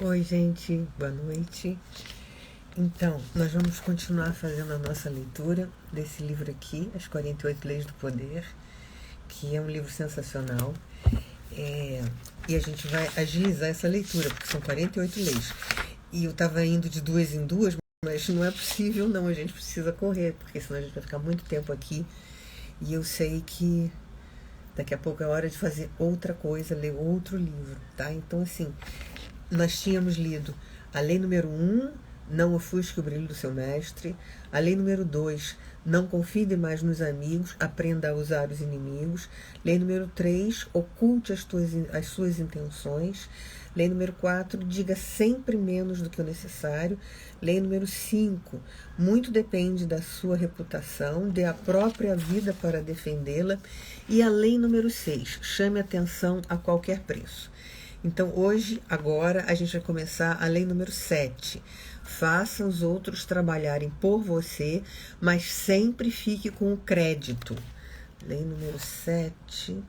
Oi, gente, boa noite. Então, nós vamos continuar fazendo a nossa leitura desse livro aqui, As 48 Leis do Poder, que é um livro sensacional. E a gente vai agilizar essa leitura, porque são 48 leis. E eu estava indo de duas em duas, mas não é possível, não. A gente precisa correr, porque senão a gente vai ficar muito tempo aqui. E eu sei que daqui a pouco é hora de fazer outra coisa, ler outro livro, tá? Então, assim, nós tínhamos lido a lei número 1, não ofusque o brilho do seu mestre. A lei número 2, não confie demais nos amigos, aprenda a usar os inimigos. Lei número 3, oculte as suas intenções. Lei número 4, diga sempre menos do que o necessário. Lei número 5, muito depende da sua reputação, dê a própria vida para defendê-la. E a lei número 6, chame atenção a qualquer preço. Então, hoje, agora, a gente vai começar a lei número 7. Faça os outros trabalharem por você, mas sempre fique com o crédito. Lei número 7,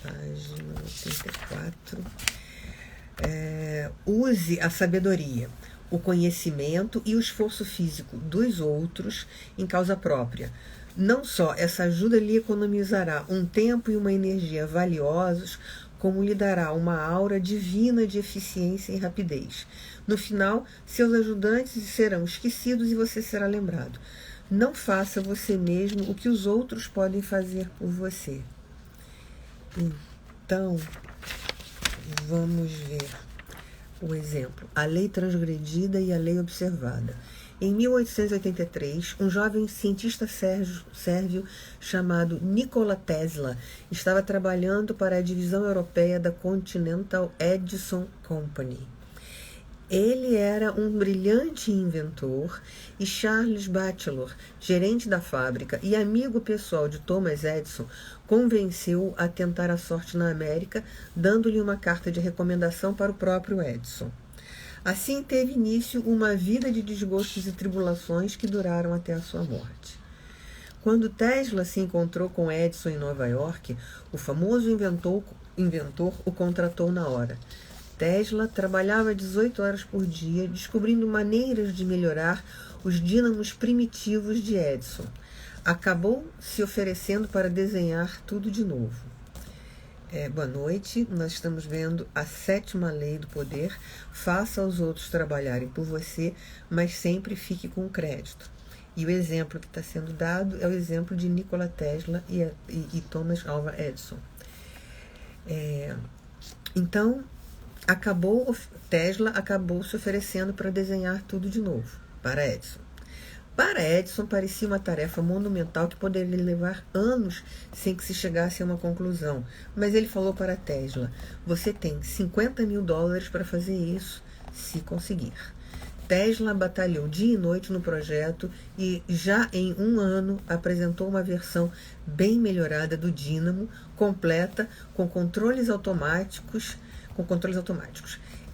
página 84. Use a sabedoria, o conhecimento e o esforço físico dos outros em causa própria. Não só essa ajuda lhe economizará um tempo e uma energia valiosos, como lhe dará uma aura divina de eficiência e rapidez. No final, seus ajudantes serão esquecidos e você será lembrado. Não faça você mesmo o que os outros podem fazer por você. Então, vamos ver o exemplo. A lei transgredida e a lei observada. Em 1883, um jovem cientista sérvio chamado Nikola Tesla estava trabalhando para a divisão europeia da Continental Edison Company. Ele era um brilhante inventor e Charles Batchelor, gerente da fábrica e amigo pessoal de Thomas Edison, convenceu-o a tentar a sorte na América, dando-lhe uma carta de recomendação para o próprio Edison. Assim teve início uma vida de desgostos e tribulações que duraram até a sua morte. Quando Tesla se encontrou com Edison em Nova York, o famoso inventor o contratou na hora. Tesla trabalhava 18 horas por dia, descobrindo maneiras de melhorar os dínamos primitivos de Edison. Acabou se oferecendo para desenhar tudo de novo. Boa noite, nós estamos vendo a 7ª lei do poder. Faça os outros trabalharem por você, mas sempre fique com crédito. E o exemplo que está sendo dado é o exemplo de Nikola Tesla e Thomas Alva Edison. Então, Tesla acabou se oferecendo para desenhar tudo de novo para Edison. Para Edison, parecia uma tarefa monumental que poderia levar anos sem que se chegasse a uma conclusão. Mas ele falou para Tesla: você tem $50.000 para fazer isso, se conseguir. Tesla batalhou dia e noite no projeto e, já em um ano, apresentou uma versão bem melhorada do dínamo, completa, com controles automáticos.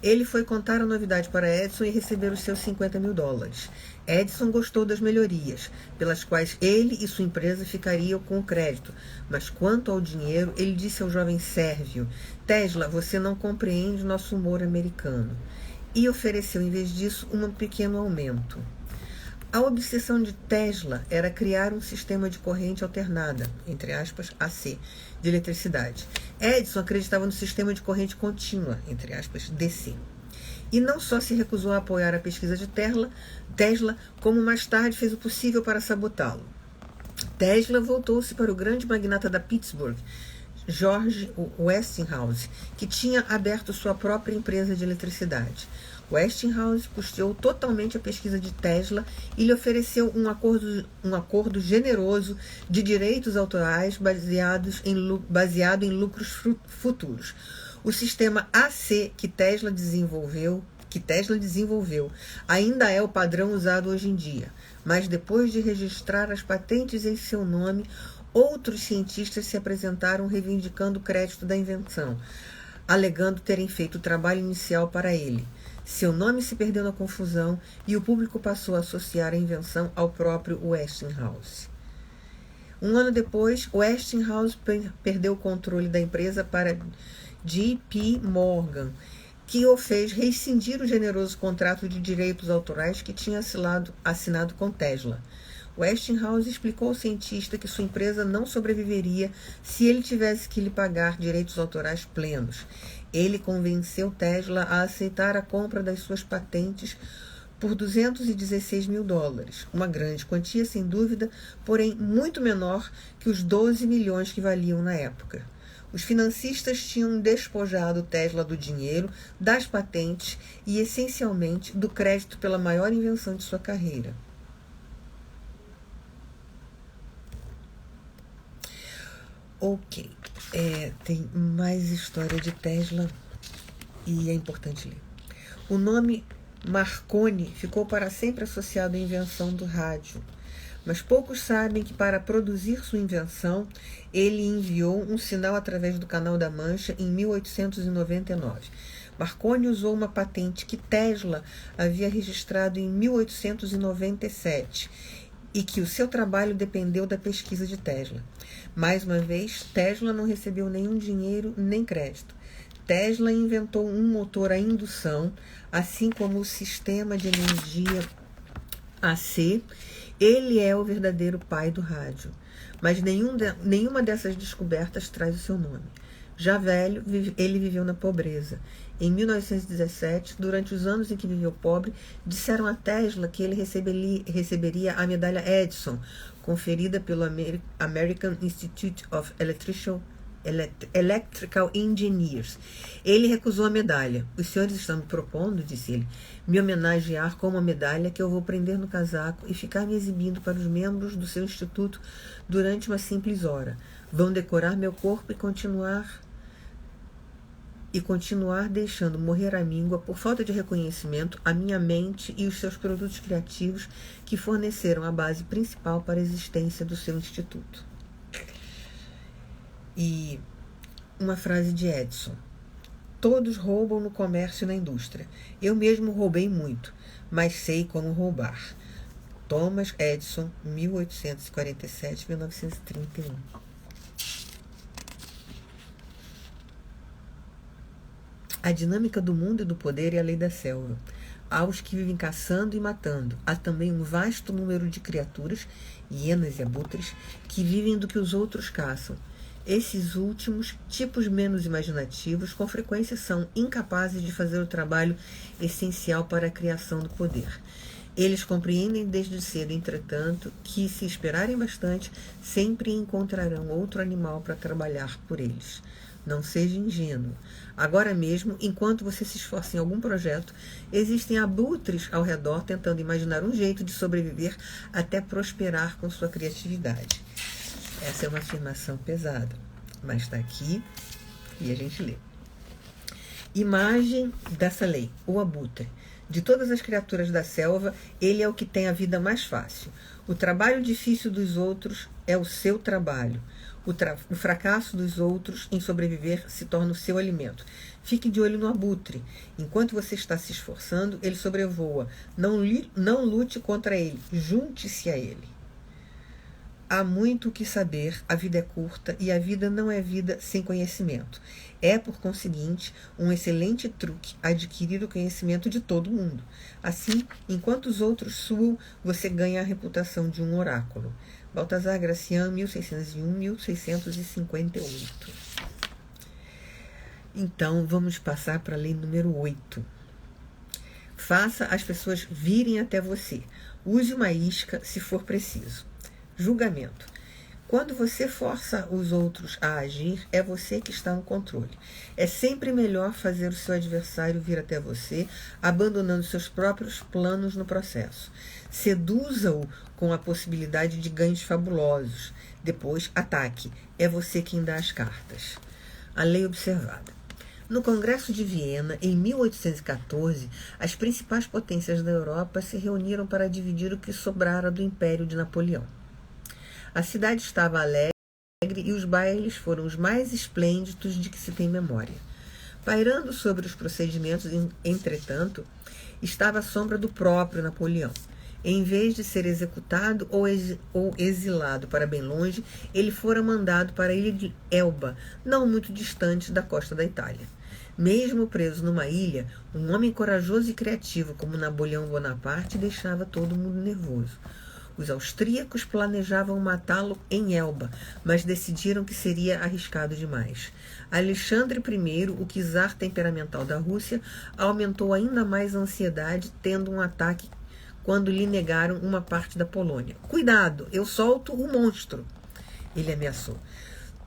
Ele foi contar a novidade para Edison e receber os seus $50.000. Edison gostou das melhorias, pelas quais ele e sua empresa ficariam com o crédito. Mas quanto ao dinheiro, ele disse ao jovem sérvio: Tesla, você não compreende nosso humor americano. E ofereceu, em vez disso, um pequeno aumento. A obsessão de Tesla era criar um sistema de corrente alternada, entre aspas, AC, de eletricidade. Edison acreditava no sistema de corrente contínua, entre aspas, DC. E não só se recusou a apoiar a pesquisa de Tesla, como mais tarde fez o possível para sabotá-lo. Tesla voltou-se para o grande magnata da Pittsburgh, George Westinghouse, que tinha aberto sua própria empresa de eletricidade. Westinghouse custeou totalmente a pesquisa de Tesla e lhe ofereceu um acordo generoso de direitos autorais baseado em lucros futuros. O sistema AC que Tesla desenvolveu ainda é o padrão usado hoje em dia, mas depois de registrar as patentes em seu nome, outros cientistas se apresentaram reivindicando o crédito da invenção, alegando terem feito o trabalho inicial para ele. Seu nome se perdeu na confusão e o público passou a associar a invenção ao próprio Westinghouse. Um ano depois, Westinghouse perdeu o controle da empresa para J.P. Morgan que o fez rescindir o generoso contrato de direitos autorais que tinha assinado com Tesla. Westinghouse explicou ao cientista que sua empresa não sobreviveria se ele tivesse que lhe pagar direitos autorais plenos. Ele convenceu Tesla a aceitar a compra das suas patentes por $216 mil, uma grande quantia sem dúvida, porém muito menor que os 12 milhões que valiam na época. Os financistas tinham despojado Tesla do dinheiro, das patentes e, essencialmente, do crédito pela maior invenção de sua carreira. Ok, tem mais história de Tesla e é importante ler. O nome Marconi ficou para sempre associado à invenção do rádio, mas poucos sabem que para produzir sua invenção, ele enviou um sinal através do Canal da Mancha em 1899. Marconi usou uma patente que Tesla havia registrado em 1897 e que o seu trabalho dependeu da pesquisa de Tesla. Mais uma vez, Tesla não recebeu nenhum dinheiro nem crédito. Tesla inventou um motor a indução, assim como o sistema de energia AC. Ele é o verdadeiro pai do rádio, mas nenhuma dessas descobertas traz o seu nome. Já velho, ele viveu na pobreza. Em 1917, durante os anos em que viveu pobre, disseram a Tesla que ele receberia a medalha Edison, conferida pelo American Institute of Electrical Engineers. Ele recusou a medalha. Os senhores estão me propondo, disse ele, me homenagear com uma medalha que eu vou prender no casaco e ficar me exibindo para os membros do seu instituto durante uma simples hora. Vão decorar meu corpo e continuar deixando morrer a míngua por falta de reconhecimento a minha mente e os seus produtos criativos que forneceram a base principal para a existência do seu instituto. E uma frase de Edison: todos roubam no comércio e na indústria. Eu mesmo roubei muito, mas sei como roubar. Thomas Edison, 1847-1931. A dinâmica do mundo e do poder é a lei da selva. Há os que vivem caçando e matando. Há também um vasto número de criaturas, hienas e abutres, que vivem do que os outros caçam. Esses últimos, tipos menos imaginativos, com frequência são incapazes de fazer o trabalho essencial para a criação do poder. Eles compreendem desde cedo, entretanto, que, se esperarem bastante, sempre encontrarão outro animal para trabalhar por eles. Não seja ingênuo. Agora mesmo, enquanto você se esforça em algum projeto, existem abutres ao redor tentando imaginar um jeito de sobreviver até prosperar com sua criatividade. Essa é uma afirmação pesada, mas está aqui e a gente lê. Imagem dessa lei, o abutre. De todas as criaturas da selva, ele é o que tem a vida mais fácil. O trabalho difícil dos outros é o seu trabalho. O fracasso dos outros em sobreviver se torna o seu alimento. Fique de olho no abutre. Enquanto você está se esforçando, ele sobrevoa. Não lute contra ele. Junte-se a ele. Há muito o que saber, a vida é curta e a vida não é vida sem conhecimento. É, por conseguinte, um excelente truque adquirir o conhecimento de todo mundo. Assim, enquanto os outros suam, você ganha a reputação de um oráculo. Baltazar Gracian, 1601-1658. Então, vamos passar para a lei número 8. Faça as pessoas virem até você. Use uma isca se for preciso. Julgamento. Quando você força os outros a agir, é você que está no controle. É sempre melhor fazer o seu adversário vir até você, abandonando seus próprios planos no processo. Seduza-o com a possibilidade de ganhos fabulosos. Depois, ataque. É você quem dá as cartas. A lei observada. No Congresso de Viena, em 1814, as principais potências da Europa se reuniram para dividir o que sobrara do Império de Napoleão. A cidade estava alegre e os bailes foram os mais esplêndidos de que se tem memória. Pairando sobre os procedimentos, entretanto, estava a sombra do próprio Napoleão. Em vez de ser executado ou exilado para bem longe, ele fora mandado para a ilha de Elba, não muito distante da costa da Itália. Mesmo preso numa ilha, um homem corajoso e criativo como Napoleão Bonaparte deixava todo mundo nervoso. Os austríacos planejavam matá-lo em Elba, mas decidiram que seria arriscado demais. Alexandre I, o czar temperamental da Rússia, aumentou ainda mais a ansiedade, tendo um ataque quando lhe negaram uma parte da Polônia. Cuidado, eu solto o monstro, ele ameaçou.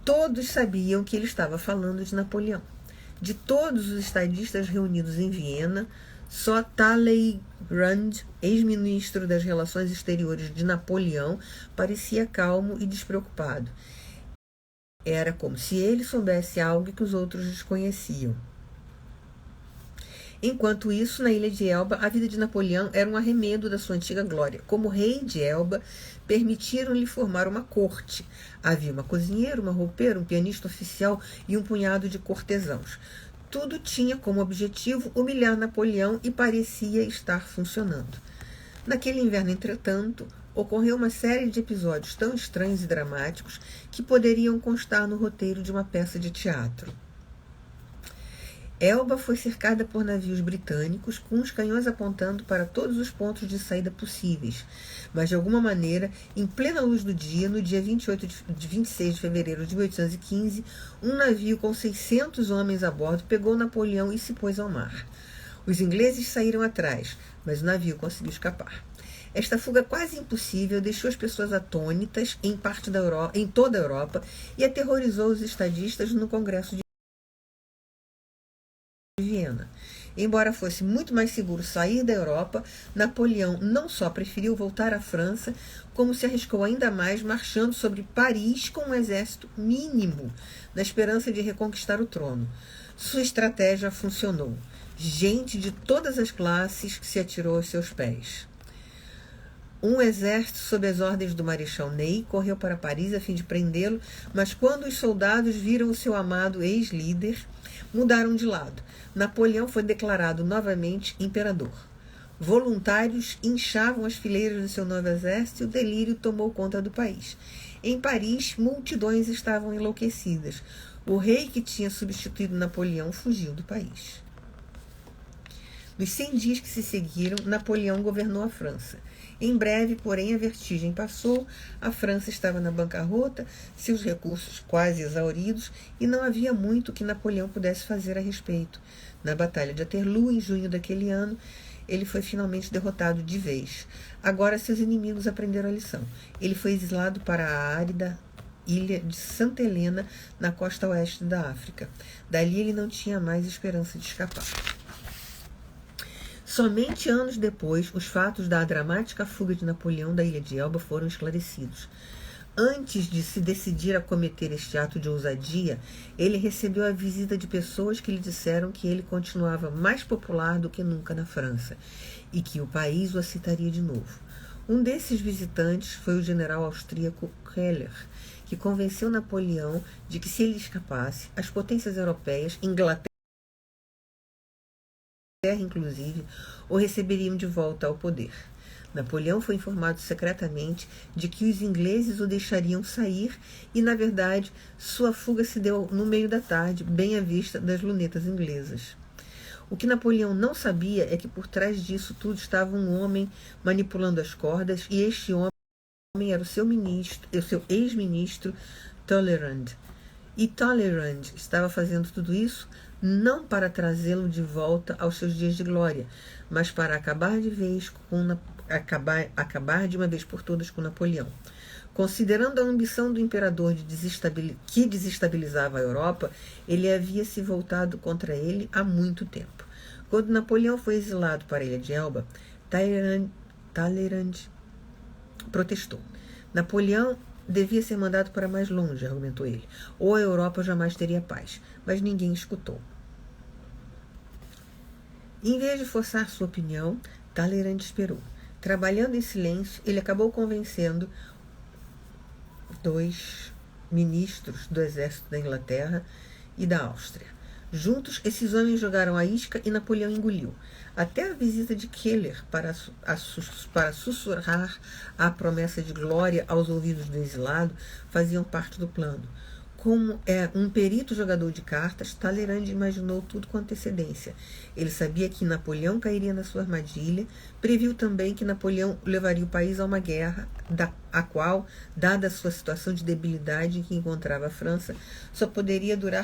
Todos sabiam que ele estava falando de Napoleão. De todos os estadistas reunidos em Viena, só Talleyrand, ex-ministro das Relações Exteriores de Napoleão, parecia calmo e despreocupado. Era como se ele soubesse algo que os outros desconheciam. Enquanto isso, na ilha de Elba, a vida de Napoleão era um arremedo da sua antiga glória. Como rei de Elba, permitiram-lhe formar uma corte. Havia uma cozinheira, uma roupeira, um pianista oficial e um punhado de cortesãos. Tudo tinha como objetivo humilhar Napoleão e parecia estar funcionando. Naquele inverno, entretanto, ocorreu uma série de episódios tão estranhos e dramáticos que poderiam constar no roteiro de uma peça de teatro. Elba foi cercada por navios britânicos com os canhões apontando para todos os pontos de saída possíveis. Mas, de alguma maneira, em plena luz do dia, no dia 26 de fevereiro de 1815, um navio com 600 homens a bordo pegou Napoleão e se pôs ao mar. Os ingleses saíram atrás, mas o navio conseguiu escapar. Esta fuga quase impossível deixou as pessoas atônitas em toda a Europa e aterrorizou os estadistas no Congresso de Viena. Embora fosse muito mais seguro sair da Europa, Napoleão não só preferiu voltar à França, como se arriscou ainda mais marchando sobre Paris com um exército mínimo, na esperança de reconquistar o trono. Sua estratégia funcionou. Gente de todas as classes se atirou aos seus pés. Um exército, sob as ordens do Marechal Ney, correu para Paris a fim de prendê-lo, mas quando os soldados viram o seu amado ex-líder, mudaram de lado. Napoleão foi declarado novamente imperador. Voluntários inchavam as fileiras do seu novo exército e o delírio tomou conta do país. Em Paris, multidões estavam enlouquecidas. O rei que tinha substituído Napoleão fugiu do país. Nos 100 dias que se seguiram, Napoleão governou a França. Em breve, porém, a vertigem passou, a França estava na bancarrota, seus recursos quase exauridos, e não havia muito que Napoleão pudesse fazer a respeito. Na Batalha de Waterloo, em junho daquele ano, ele foi finalmente derrotado de vez. Agora seus inimigos aprenderam a lição. Ele foi exilado para a árida ilha de Santa Helena, na costa oeste da África. Dali ele não tinha mais esperança de escapar. Somente anos depois, os fatos da dramática fuga de Napoleão da ilha de Elba foram esclarecidos. Antes de se decidir a cometer este ato de ousadia, ele recebeu a visita de pessoas que lhe disseram que ele continuava mais popular do que nunca na França e que o país o aceitaria de novo. Um desses visitantes foi o general austríaco Keller, que convenceu Napoleão de que, se ele escapasse, as potências europeias, Inglaterra inclusive, o receberiam de volta ao poder. Napoleão foi informado secretamente de que os ingleses o deixariam sair e, na verdade, sua fuga se deu no meio da tarde, bem à vista das lunetas inglesas. O que Napoleão não sabia é que por trás disso tudo estava um homem manipulando as cordas, e este homem era o seu ex-ministro Talleyrand. E Talleyrand estava fazendo tudo isso não para trazê-lo de volta aos seus dias de glória, mas para acabar de uma vez por todas com Napoleão. Considerando a ambição do imperador que desestabilizava a Europa, ele havia se voltado contra ele há muito tempo. Quando Napoleão foi exilado para a ilha de Elba, Talleyrand protestou. Napoleão devia ser mandado para mais longe, argumentou ele, ou a Europa jamais teria paz. Mas ninguém escutou. Em vez de forçar sua opinião, Talleyrand esperou. Trabalhando em silêncio, ele acabou convencendo 2 ministros do exército da Inglaterra e da Áustria. Juntos, esses homens jogaram a isca e Napoleão engoliu. Até a visita de Keller para sussurrar a promessa de glória aos ouvidos do exilado faziam parte do plano. Como um perito jogador de cartas, Talleyrand imaginou tudo com antecedência. Ele sabia que Napoleão cairia na sua armadilha, previu também que Napoleão levaria o país a uma guerra, a qual, dada a sua situação de debilidade em que encontrava a França, só poderia durar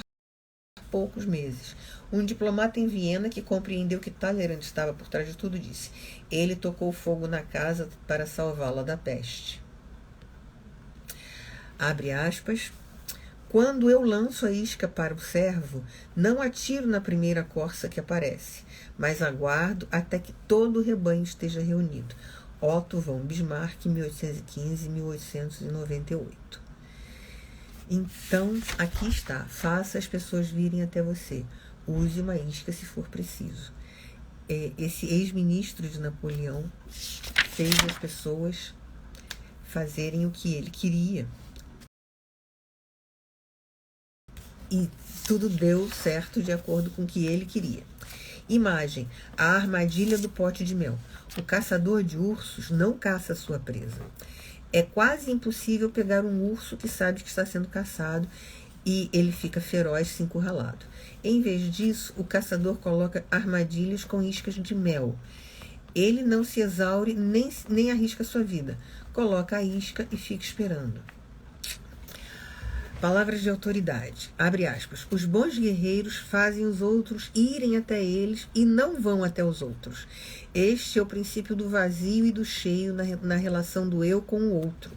poucos meses. Um diplomata em Viena, que compreendeu que Talleyrand estava por trás de tudo, disse: ele tocou fogo na casa para salvá-la da peste. Abre aspas. Quando eu lanço a isca para o cervo, não atiro na primeira corça que aparece, mas aguardo até que todo o rebanho esteja reunido. Otto von Bismarck, 1815-1898. Então, aqui está. Faça as pessoas virem até você. Use uma isca se for preciso. Esse ex-ministro de Napoleão fez as pessoas fazerem o que ele queria. E tudo deu certo de acordo com o que ele queria. Imagem: a armadilha do pote de mel. O caçador de ursos não caça sua presa. É quase impossível pegar um urso que sabe que está sendo caçado e ele fica feroz se encurralado. Em vez disso, o caçador coloca armadilhas com iscas de mel. Ele não se exaure nem arrisca sua vida. Coloca a isca e fica esperando. Palavras de autoridade. Abre aspas. Os bons guerreiros fazem os outros irem até eles e não vão até os outros. Este é o princípio do vazio e do cheio na relação do eu com o outro.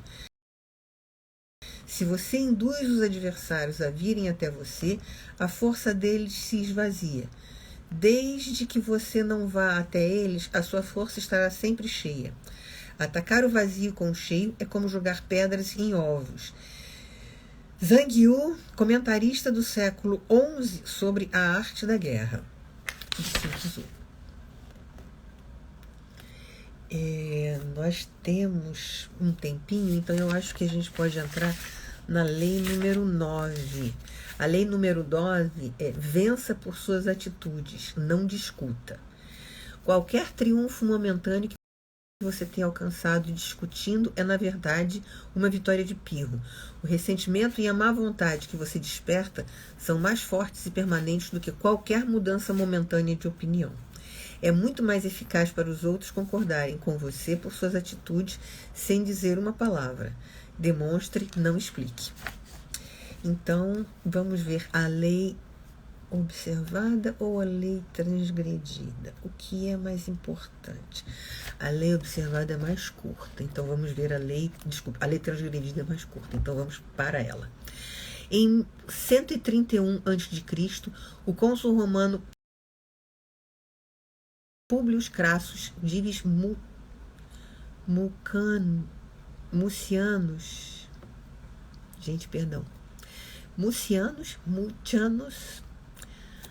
Se você induz os adversários a virem até você, a força deles se esvazia. Desde que você não vá até eles, a sua força estará sempre cheia. Atacar o vazio com o cheio é como jogar pedras em ovos. Zhang Yu, comentarista do século XI sobre a arte da guerra. Nós temos um tempinho, então eu acho que a gente pode entrar na lei número 9. A lei número 9 é: vença por suas atitudes, não discuta. Qualquer triunfo momentâneo que você tem alcançado discutindo é, na verdade, uma vitória de pirro. O ressentimento e a má vontade que você desperta são mais fortes e permanentes do que qualquer mudança momentânea de opinião. É muito mais eficaz para os outros concordarem com você por suas atitudes sem dizer uma palavra. Demonstre, não explique. Então, vamos ver a lei observada ou a lei transgredida? O que é mais importante? A lei observada é mais curta, então vamos ver a lei transgredida é mais curta, então vamos para ela. Em 131 a.C., o cônsul romano Públio Crassus Dives Mucianus,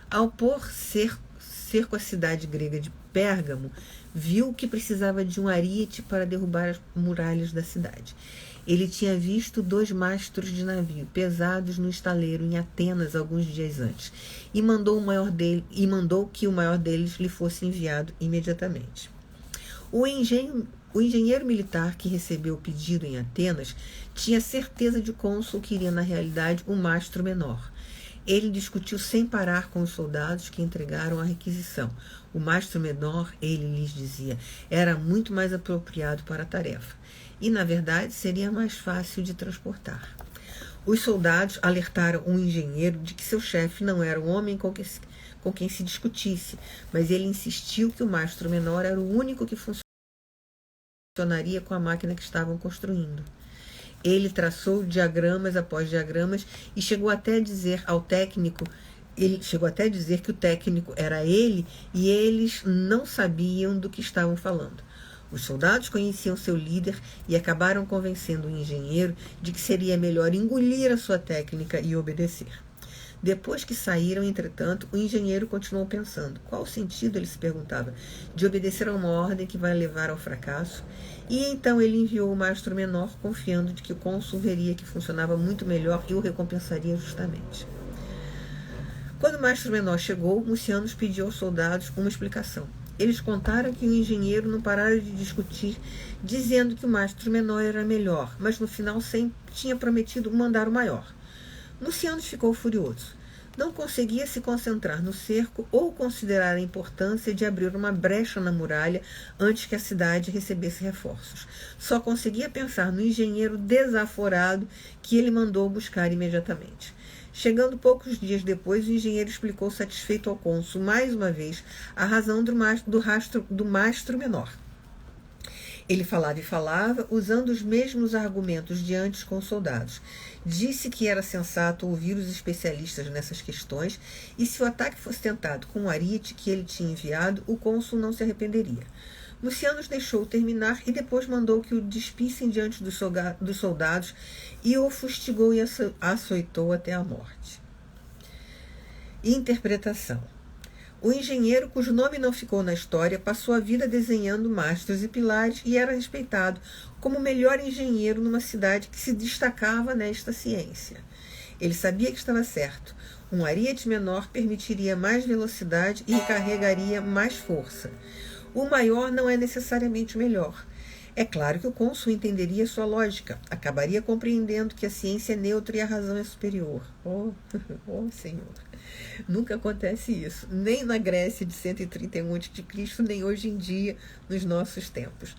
ao pôr cerco à cidade grega de Pérgamo, viu que precisava de um ariete para derrubar as muralhas da cidade. Ele tinha visto 2 mastros de navio pesados no estaleiro em Atenas alguns dias antes e mandou que o maior deles lhe fosse enviado imediatamente. O engenheiro militar que recebeu o pedido em Atenas tinha certeza de que o cônsul queria, na realidade, um mastro menor. Ele discutiu sem parar com os soldados que entregaram a requisição. O mastro menor, ele lhes dizia, era muito mais apropriado para a tarefa e, na verdade, seria mais fácil de transportar. Os soldados alertaram o engenheiro de que seu chefe não era um homem com quem se discutisse, mas ele insistiu que o mastro menor era o único que funcionaria com a máquina que estavam construindo. Ele traçou diagramas após diagramas e chegou até a dizer que o técnico era ele e eles não sabiam do que estavam falando. Os soldados conheciam seu líder e acabaram convencendo o engenheiro de que seria melhor engolir a sua técnica e obedecer. Depois que saíram, entretanto, o engenheiro continuou pensando. Qual o sentido, ele se perguntava, de obedecer a uma ordem que vai levar ao fracasso? E então ele enviou o mastro menor, confiando de que o cônsul veria que funcionava muito melhor e o recompensaria justamente. Quando o mastro menor chegou, Mucianus pediu aos soldados uma explicação. Eles contaram que o engenheiro não parara de discutir, dizendo que o mastro menor era melhor, mas no final sempre tinha prometido mandar o maior. Mucianus ficou furioso. Não conseguia se concentrar no cerco ou considerar a importância de abrir uma brecha na muralha antes que a cidade recebesse reforços. Só conseguia pensar no engenheiro desaforado que ele mandou buscar imediatamente. Chegando poucos dias depois, o engenheiro explicou satisfeito ao cônsul, mais uma vez, a razão do mastro menor. Ele falava e falava, usando os mesmos argumentos de antes com os soldados. Disse que era sensato ouvir os especialistas nessas questões e se o ataque fosse tentado com o ariete que ele tinha enviado, o cônsul não se arrependeria. Mucianus deixou-o terminar e depois mandou que o despissem diante dos soldados e o fustigou e açoitou até a morte. Interpretação. O engenheiro, cujo nome não ficou na história, passou a vida desenhando mastros e pilares e era respeitado como o melhor engenheiro numa cidade que se destacava nesta ciência. Ele sabia que estava certo. Um ariete menor permitiria mais velocidade e carregaria mais força. O maior não é necessariamente o melhor. É claro que o cônsul entenderia sua lógica, acabaria compreendendo que a ciência é neutra e a razão é superior. Oh, Senhor! Nunca acontece isso, nem na Grécia de 131 a.C., nem hoje em dia, nos nossos tempos.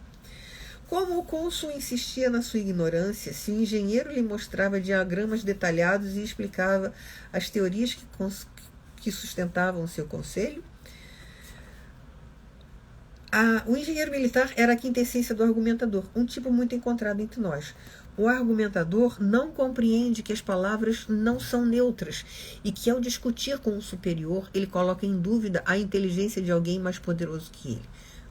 Como o cônsul insistia na sua ignorância, se o engenheiro lhe mostrava diagramas detalhados e explicava as teorias que sustentavam o seu conselho? O engenheiro militar era a quintessência do argumentador, um tipo muito encontrado entre nós. O argumentador não compreende que as palavras não são neutras e que, ao discutir com o superior, ele coloca em dúvida a inteligência de alguém mais poderoso que ele.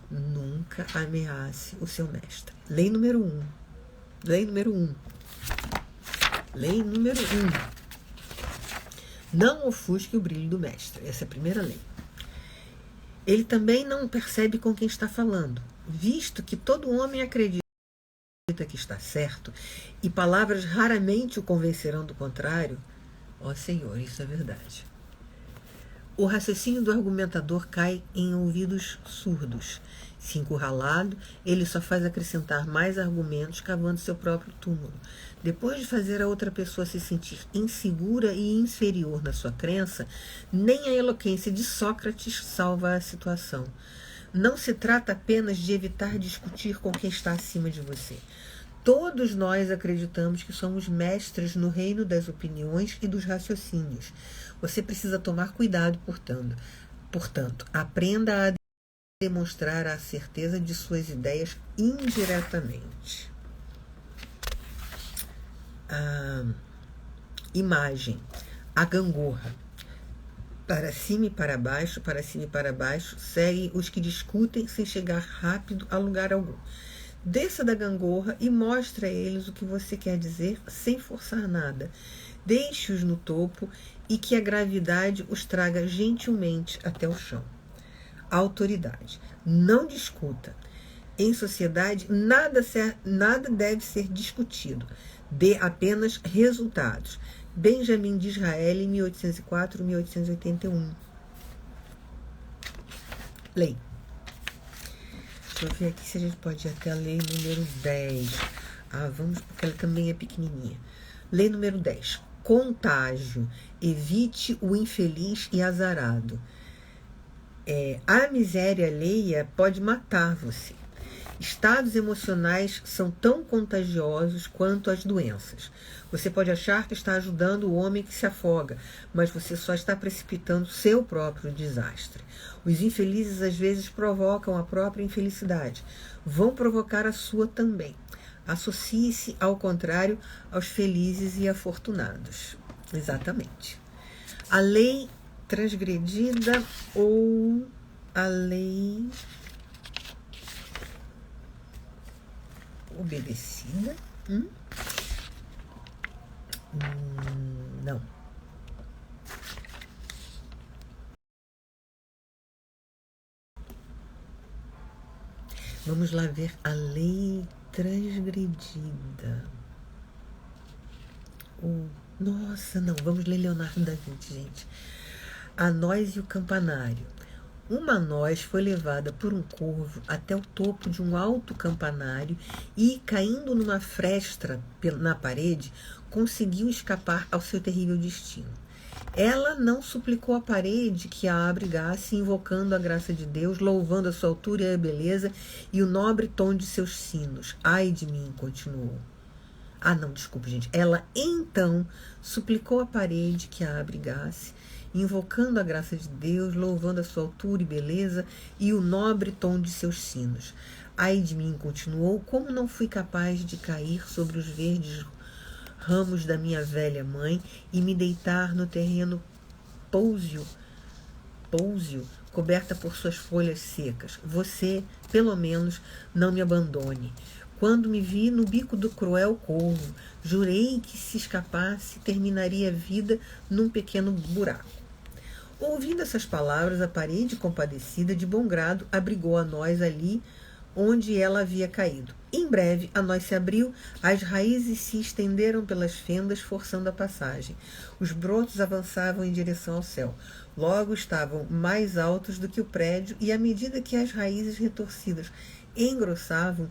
Nunca ameace o seu mestre. Lei número 1. Lei número 1. Lei número 1. Não ofusque o brilho do mestre. Essa é a primeira lei. Ele também não percebe com quem está falando, visto que todo homem acredita que está certo e palavras raramente o convencerão do contrário. Ó Senhor, isso é verdade. O raciocínio do argumentador cai em ouvidos surdos. Se encurralado, ele só faz acrescentar mais argumentos, cavando seu próprio túmulo. Depois de fazer a outra pessoa se sentir insegura e inferior na sua crença, nem a eloquência de Sócrates salva a situação. Não se trata apenas de evitar discutir com quem está acima de você. Todos nós acreditamos que somos mestres no reino das opiniões e dos raciocínios. Você precisa tomar cuidado, portanto, aprenda a demonstrar a certeza de suas ideias indiretamente. Imagem. A gangorra. Para cima e para baixo, para cima e para baixo, seguem os que discutem sem chegar rápido a lugar algum. Desça da gangorra e mostre a eles o que você quer dizer sem forçar nada. Deixe-os no topo e que a gravidade os traga gentilmente até o chão. Autoridade. Não discuta. Em sociedade, nada deve ser discutido. Dê apenas resultados. Benjamin Disraeli, 1804-1881. Lei. Deixa eu ver aqui se a gente pode ir até a lei número 10. Vamos, porque ela também é pequenininha. Lei número 10. Contágio. Evite o infeliz e azarado. A miséria alheia pode matar você. Estados emocionais são tão contagiosos quanto as doenças. Você pode achar que está ajudando o homem que se afoga, mas você só está precipitando seu próprio desastre. Os infelizes às vezes provocam a própria infelicidade. Vão provocar a sua também. Associe-se, ao contrário, aos felizes e afortunados. Exatamente. A lei transgredida ou a lei obedecida? Não. Vamos lá ver a lei transgredida. Nossa, não. Vamos ler Leonardo da Vinci, gente. A nós e o campanário. Uma noz foi levada por um corvo até o topo de um alto campanário e, caindo numa fresta na parede, conseguiu escapar ao seu terrível destino. Ela não suplicou à parede que a abrigasse, invocando a graça de Deus, louvando a sua altura e a beleza e o nobre tom de seus sinos. Ai de mim, continuou. Não, desculpe, gente. Ela então suplicou à parede que a abrigasse, invocando a graça de Deus, louvando a sua altura e beleza e o nobre tom de seus sinos. Ai de mim, continuou, como não fui capaz de cair sobre os verdes ramos da minha velha mãe e me deitar no terreno pôuseo, coberta por suas folhas secas. Você, pelo menos, não me abandone. Quando me vi no bico do cruel corvo, jurei que, se escapasse, terminaria a vida num pequeno buraco. Ouvindo essas palavras, a parede, compadecida, de bom grado, abrigou a noz ali onde ela havia caído. Em breve, a noz se abriu, as raízes se estenderam pelas fendas, forçando a passagem. Os brotos avançavam em direção ao céu. Logo estavam mais altos do que o prédio, e à medida que as raízes retorcidas engrossavam,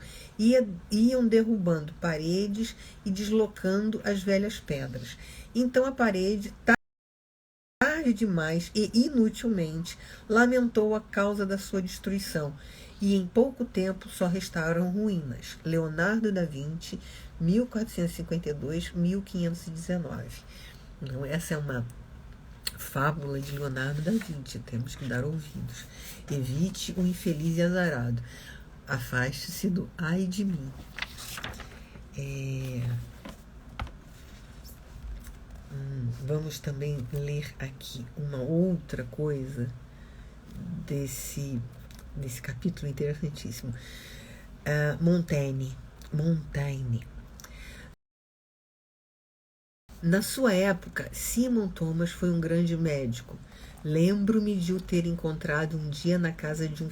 iam derrubando paredes e deslocando as velhas pedras. Então a parede, tarde demais e inutilmente, lamentou a causa da sua destruição, e em pouco tempo só restaram ruínas. Leonardo da Vinci, 1452-1519. Então, essa é uma fábula de Leonardo da Vinci, temos que dar ouvidos. Evite o infeliz e azarado. Afaste-se do ai de mim. Vamos também ler aqui uma outra coisa desse capítulo interessantíssimo. Montaigne. Na sua época, Simon Thomas foi um grande médico. Lembro-me de o ter encontrado um dia na casa de um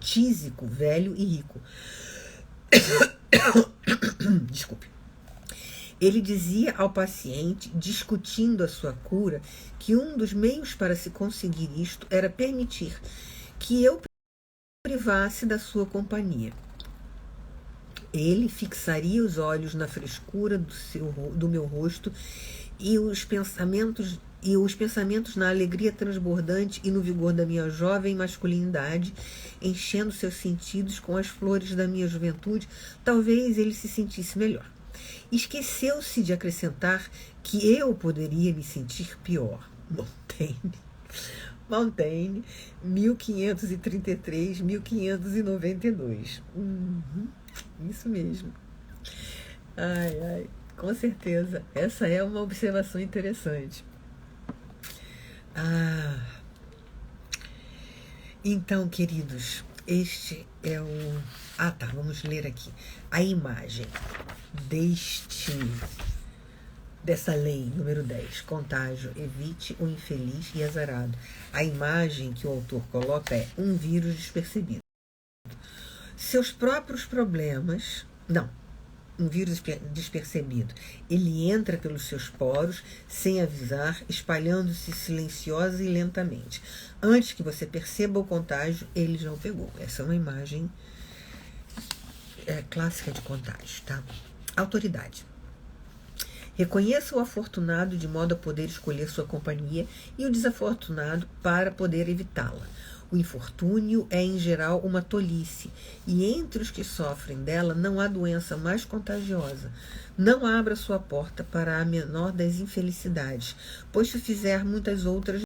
tísico velho e rico. Desculpe. Ele dizia ao paciente, discutindo a sua cura, que um dos meios para se conseguir isto era permitir que eu privasse da sua companhia. Ele fixaria os olhos na frescura do meu rosto e os pensamentos na alegria transbordante e no vigor da minha jovem masculinidade, enchendo seus sentidos com as flores da minha juventude. Talvez ele se sentisse melhor. Esqueceu-se de acrescentar que eu poderia me sentir pior. Montaigne, 1533-1592. Isso mesmo. Ai, com certeza. Essa é uma observação interessante. Então, queridos, este é o... vamos ler aqui. A imagem dessa lei, número 10, contágio, evite o infeliz e azarado. A imagem que o autor coloca é um vírus despercebido. Seus próprios problemas... um vírus despercebido. Ele entra pelos seus poros, sem avisar, espalhando-se silenciosa e lentamente. Antes que você perceba o contágio, ele já o pegou. Essa é uma imagem clássica de contágio, tá? Autoridade. Reconheça o afortunado de modo a poder escolher sua companhia e o desafortunado para poder evitá-la. O infortúnio é, em geral, uma tolice, e entre os que sofrem dela não há doença mais contagiosa. Não abra sua porta para a menor das infelicidades, pois se fizer, muitas outras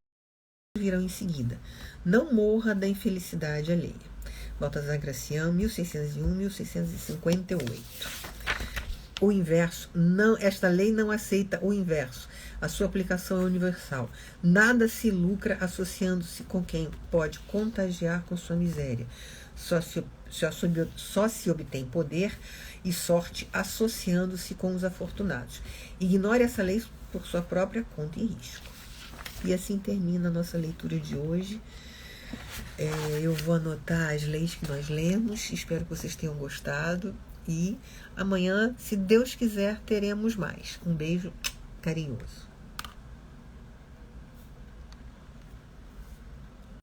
virão em seguida. Não morra da infelicidade alheia. Baltasar Gracian, 1601-1658. O inverso, esta lei não aceita o inverso. A sua aplicação é universal. Nada se lucra associando-se com quem pode contagiar com sua miséria. Só se obtém poder e sorte associando-se com os afortunados. Ignore essa lei por sua própria conta e risco. E assim termina a nossa leitura de hoje. Eu vou anotar as leis que nós lemos. Espero que vocês tenham gostado. E amanhã, se Deus quiser, teremos mais. Um beijo carinhoso.